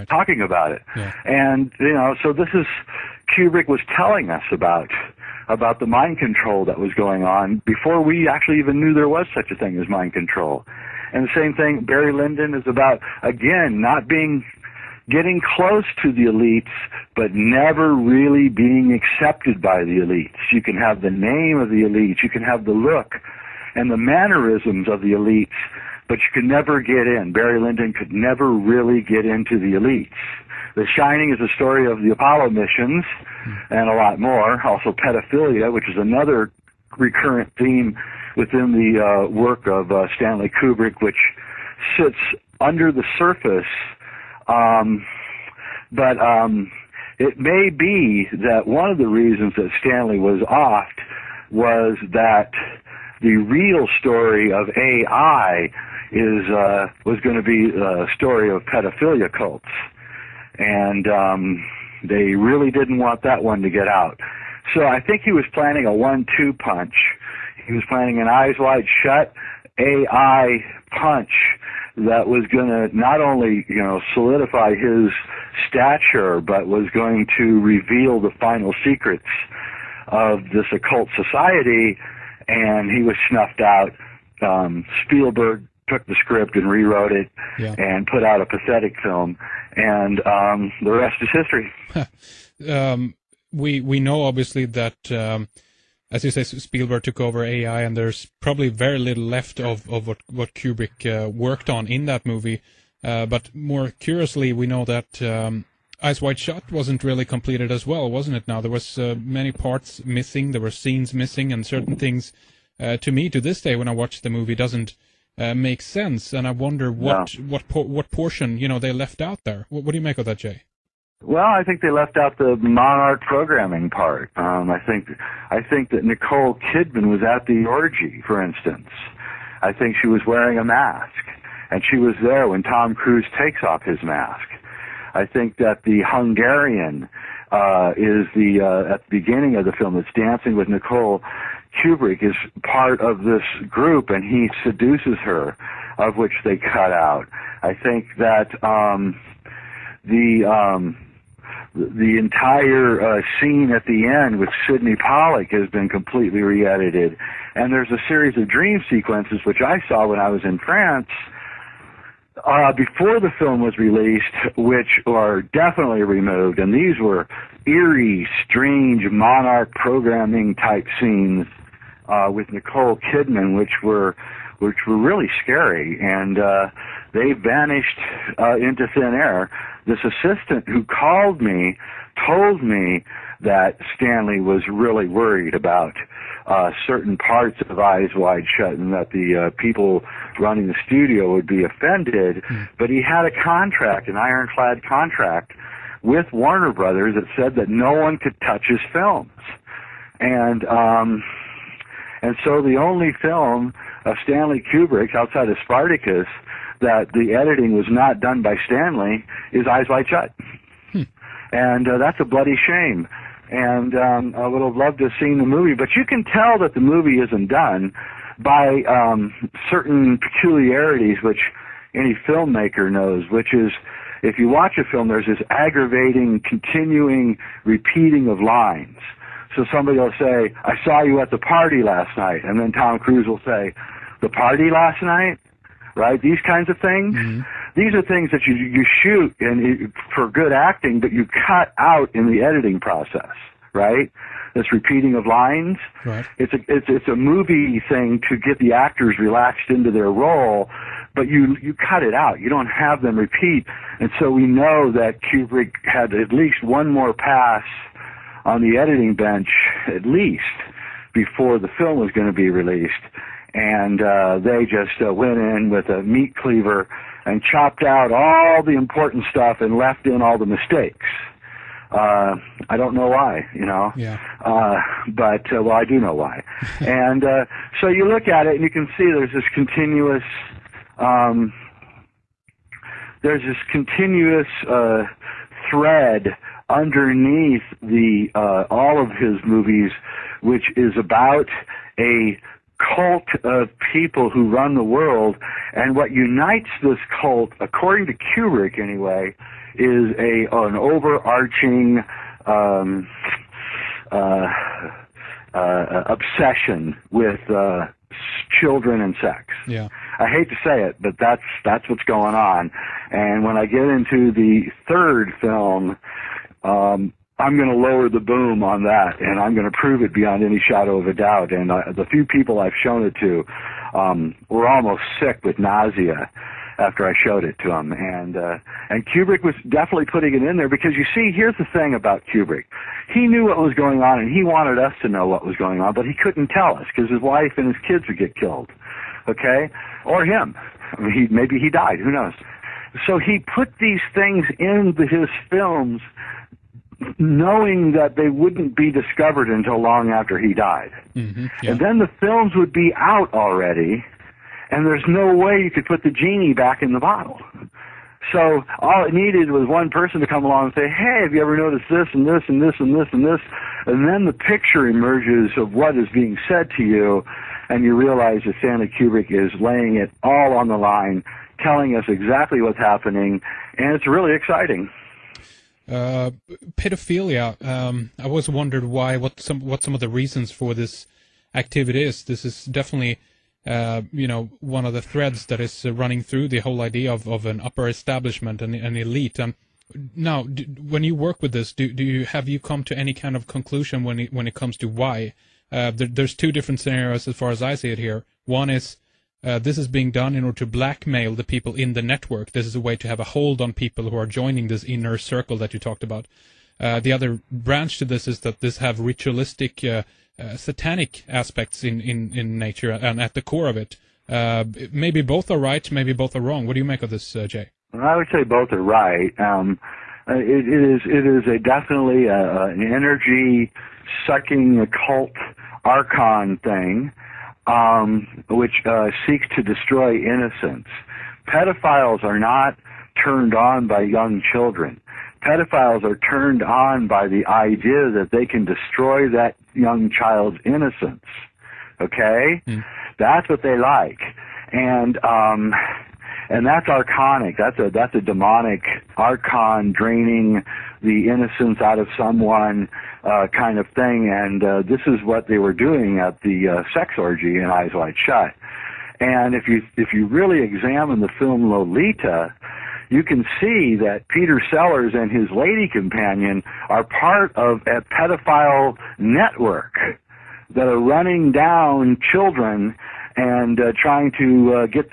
talking about it. Yeah. And, you know, so this is, Kubrick was telling us about the mind control that was going on before we actually even knew there was such a thing as mind control. And the same thing, Barry Lyndon is about, again, getting close to the elites, but never really being accepted by the elites. You can have the name of the elites, you can have the look and the mannerisms of the elites, but you can never get in. Barry Lyndon could never really get into the elites. The Shining is a story of the Apollo missions and a lot more. Also pedophilia, which is another recurrent theme within the work of Stanley Kubrick, which sits under the surface. But it may be that one of the reasons that Stanley was offed was that the real story of AI was going to be a story of pedophilia cults. And they really didn't want that one to get out. So I think he was planning a 1-2 punch. He was planning an Eyes Wide Shut AI punch that was going to not only, you know, solidify his stature, but was going to reveal the final secrets of this occult society, and he was snuffed out. Spielberg took the script and rewrote it and put out a pathetic film, and the rest is history. We know, obviously, that as you say, Spielberg took over AI, and there's probably very little left of what Kubrick worked on in that movie. But more curiously, we know that Eyes Wide Shut wasn't really completed as well, wasn't it? Now, there was many parts missing, there were scenes missing, and certain things, to me, to this day, when I watch the movie, doesn't make sense. And I wonder what portion, you know, they left out there. What do you make of that, Jay? Well, I think they left out the Monarch programming part. I think that Nicole Kidman was at the orgy, for instance. I think she was wearing a mask, and she was there when Tom Cruise takes off his mask. I think that the Hungarian is at the beginning of the film that's dancing with Nicole Kubrick is part of this group, and he seduces her, of which they cut out. I think that the entire scene at the end with Sidney Pollack has been completely re-edited. And there's a series of dream sequences, which I saw when I was in France, before the film was released, which are definitely removed. And these were eerie, strange Monarch programming type scenes with Nicole Kidman, which were really scary. And they vanished into thin air. This assistant who called me told me that Stanley was really worried about certain parts of Eyes Wide Shut, and that the people running the studio would be offended. But he had a contract, an ironclad contract, with Warner Brothers that said that no one could touch his films. And so the only film of Stanley Kubrick's outside of Spartacus that the editing was not done by Stanley is Eyes Wide Shut. And that's a bloody shame. And I would have loved to have seen the movie, but you can tell that the movie isn't done by certain peculiarities which any filmmaker knows, which is if you watch a film, there's this aggravating, continuing repeating of lines. So somebody will say, I saw you at the party last night, and then Tom Cruise will say, the party last night? Right? These kinds of things. These are things that you shoot for good acting, but you cut out in the editing process, right? This repeating of lines. Right. It's a movie thing to get the actors relaxed into their role, but you cut it out. You don't have them repeat. And so we know that Kubrick had at least one more pass on the editing bench, at least, before the film was going to be released. And they just went in with a meat cleaver and chopped out all the important stuff and left in all the mistakes. I don't know why, you know. Yeah. But well, I do know why. And so you look at it and you can see there's this continuous thread underneath the all of his movies, which is about a cult of people who run the world, and what unites this cult, according to Kubrick anyway, is an overarching obsession with children and sex. Yeah. I hate to say it, but that's what's going on. And when I get into the third film, I'm going to lower the boom on that, and I'm going to prove it beyond any shadow of a doubt. And the few people I've shown it to were almost sick with nausea after I showed it to them. And Kubrick was definitely putting it in there because, you see, here's the thing about Kubrick. He knew what was going on, and he wanted us to know what was going on, but he couldn't tell us because his wife and his kids would get killed, okay? Or him. I mean, maybe he died. Who knows? So he put these things into his films knowing that they wouldn't be discovered until long after he died. Mm-hmm, yeah. And then the films would be out already, and there's no way you could put the genie back in the bottle. So all it needed was one person to come along and say, hey, have you ever noticed this and this and this and this and this? And then the picture emerges of what is being said to you, and you realize that Stanley Kubrick is laying it all on the line, telling us exactly what's happening, and it's really exciting. Pedophilia. I always wondered what some of the reasons for this activity is. This is definitely, one of the threads that is running through the whole idea of an upper establishment and an elite. Now, when you work with this, have you come to any kind of conclusion when it comes to why? There's two different scenarios as far as I see it here. One is this is being done in order to blackmail the people in the network. This is a way to have a hold on people who are joining this inner circle that you talked about. The other branch to this is that this have ritualistic, satanic aspects in nature and at the core of it. Maybe both are right, maybe both are wrong. What do you make of this, Jay? I would say both are right. It is definitely an energy-sucking occult archon thing, which seeks to destroy innocence. Pedophiles are not turned on by young children. Pedophiles are turned on by the idea that they can destroy that young child's innocence. Okay? Mm. That's what they like. And that's archonic. That's a demonic archon draining the innocence out of someone kind of thing. And this is what they were doing at the sex orgy in Eyes Wide Shut. And if you really examine the film Lolita, you can see that Peter Sellers and his lady companion are part of a pedophile network that are running down children and trying to get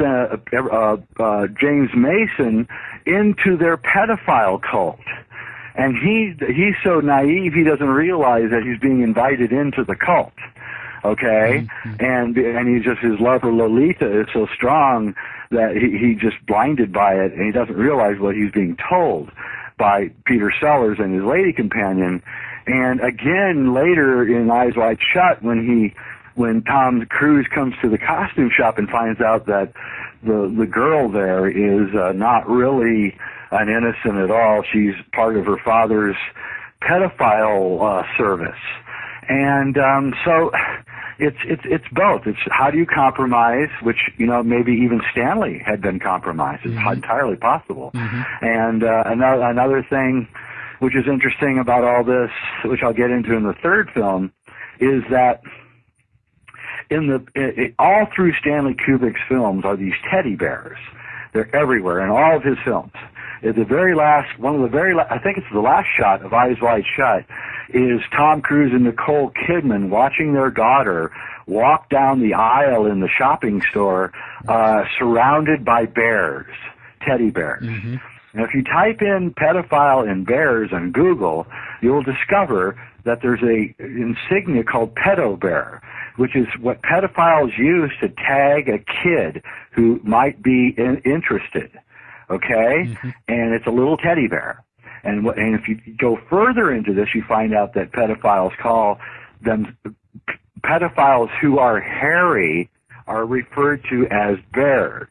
James Mason into their pedophile cult. And he's so naive he doesn't realize that he's being invited into the cult. Okay? Mm-hmm. And his love for Lolita is so strong that he just blinded by it, and he doesn't realize what he's being told by Peter Sellers and his lady companion. And again, later in Eyes Wide Shut, when Tom Cruise comes to the costume shop and finds out that the girl there is not really an innocent at all, she's part of her father's pedophile service. And so it's both. It's how do you compromise, which, maybe even Stanley had been compromised. It's mm-hmm. entirely possible. Mm-hmm. And another thing which is interesting about all this, which I'll get into in the third film, is that all through Stanley Kubrick's films are these teddy bears. They're everywhere in all of his films. At the very last, I think it's the last shot of Eyes Wide Shut, is Tom Cruise and Nicole Kidman watching their daughter walk down the aisle in the shopping store, surrounded by bears, teddy bears. Mm-hmm. Now, if you type in pedophile and bears on Google, you'll discover that there's a insignia called Pedo Bear, which is what pedophiles use to tag a kid who might be interested. Okay? Mm-hmm. And it's a little teddy bear. And if you go further into this, you find out that pedophiles call them pedophiles who are hairy are referred to as bears.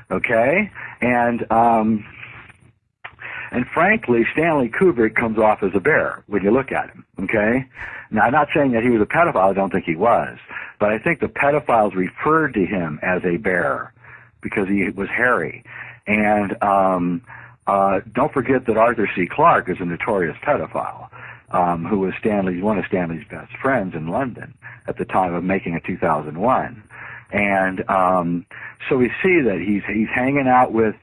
Okay? And frankly, Stanley Kubrick comes off as a bear when you look at him. Okay? Now, I'm not saying that he was a pedophile. I don't think he was. but I think the pedophiles referred to him as a bear because he was hairy. And don't forget that Arthur C. Clarke is a notorious pedophile, who was one of Stanley's best friends in London at the time of making it 2001. And so we see that he's hanging out with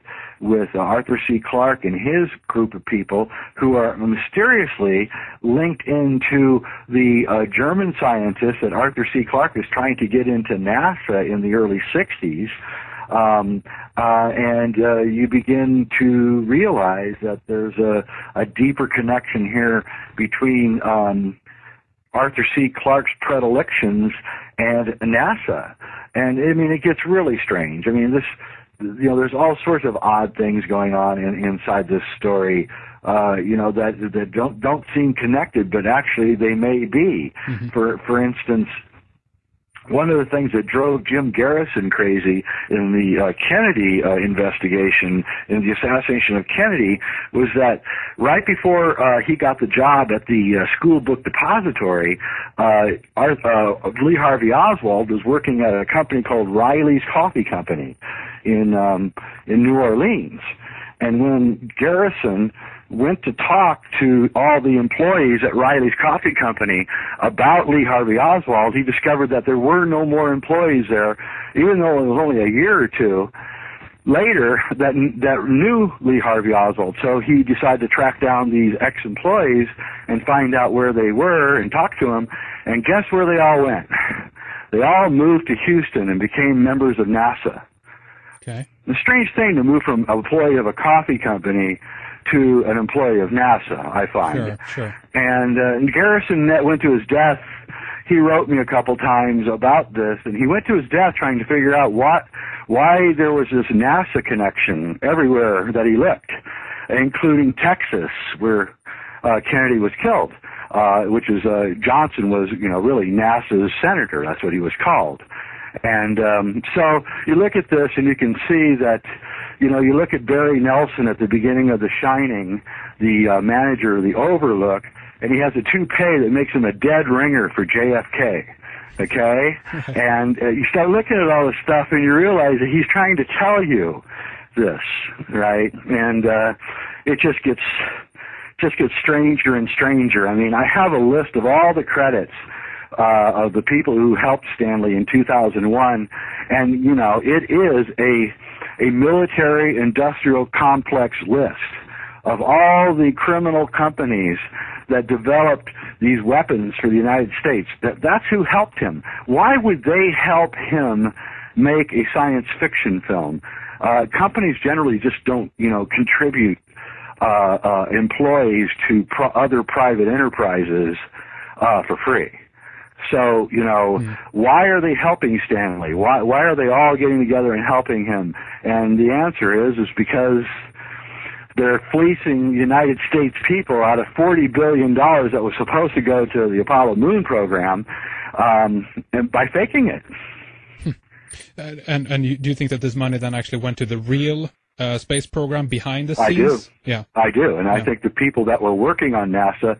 Arthur C. Clarke and his group of people who are mysteriously linked into the German scientists that Arthur C. Clarke is trying to get into NASA in the early 60s. And you begin to realize that there's a deeper connection here between Arthur C. Clarke's predilections and NASA. And I mean, it gets really strange. I mean, there's all sorts of odd things going on inside this story, that don't seem connected, but actually they may be. Mm-hmm. For instance, one of the things that drove Jim Garrison crazy in the Kennedy investigation, in the assassination of Kennedy, was that right before he got the job at the school book depository, Lee Harvey Oswald was working at a company called Riley's Coffee Company in New Orleans. And when Garrison went to talk to all the employees at Riley's Coffee Company about Lee Harvey Oswald, he discovered that there were no more employees there, even though it was only a year or two later that knew Lee Harvey Oswald. So he decided to track down these ex-employees and find out where they were and talk to them. And guess where they all went? They all moved to Houston and became members of NASA. Okay. The strange thing to move from an employee of a coffee company to an employee of NASA, I find. Sure. And Garrison went to his death. He wrote me a couple times about this, and he went to his death trying to figure out why there was this NASA connection everywhere that he looked, including Texas, where Kennedy was killed, which is Johnson was, really NASA's senator. That's what he was called. And so you look at this and you can see that, you look at Barry Nelson at the beginning of The Shining, the manager of the Overlook, and he has a toupee that makes him a dead ringer for JFK, okay? And you start looking at all this stuff and you realize that he's trying to tell you this, right? And it just gets stranger and stranger. I mean, I have a list of all the credits of the people who helped Stanley in 2001, and it is a military industrial complex list of all the criminal companies that developed these weapons for the United States. That's who helped him. Why would they help him make a science fiction film? Companies generally just don't contribute employees to other private enterprises for free. So, why are they helping Stanley? Why are they all getting together and helping him? And the answer is because they're fleecing United States people out of $40 billion that was supposed to go to the Apollo moon program, and by faking it. And do you think that this money then actually went to the real space program behind the scenes? I do. Yeah. I do. And I think the people that were working on NASA,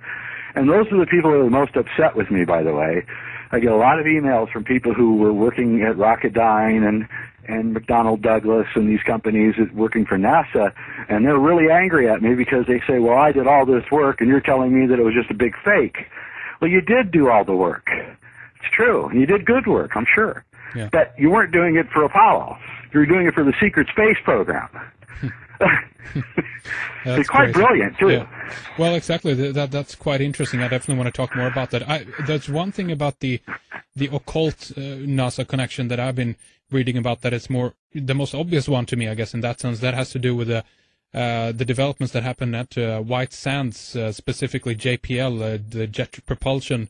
and those are the people who are the most upset with me, by the way. I get a lot of emails from people who were working at Rocketdyne and McDonnell Douglas and these companies working for NASA, and they're really angry at me because they say, well, I did all this work, and you're telling me that it was just a big fake. Well, you did do all the work. It's true. And you did good work, I'm sure. Yeah. But you weren't doing it for Apollo. You were doing it for the secret space program. It's quite brilliant, too. Yeah. Well, exactly. That's quite interesting. I definitely want to talk more about that. There's one thing about the occult NASA connection that I've been reading about that is the most obvious one to me, I guess, in that sense. That has to do with the developments that happened at White Sands, specifically JPL, the Jet Propulsion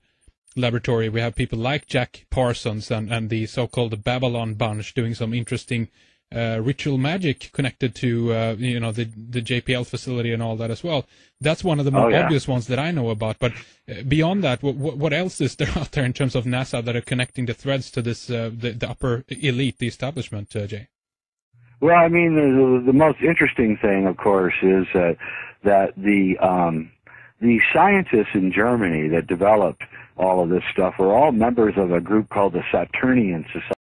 Laboratory. We have people like Jack Parsons and the so-called Babylon Bunch doing some interesting ritual magic connected to the JPL facility and all that as well. That's one of the more obvious ones that I know about. But beyond that, what else is there out there in terms of NASA that are connecting the threads to this the upper elite, the establishment, Jay? Well, I mean, the most interesting thing, of course, is that the scientists in Germany that developed all of this stuff. We're all members of a group called the Saturnian Society.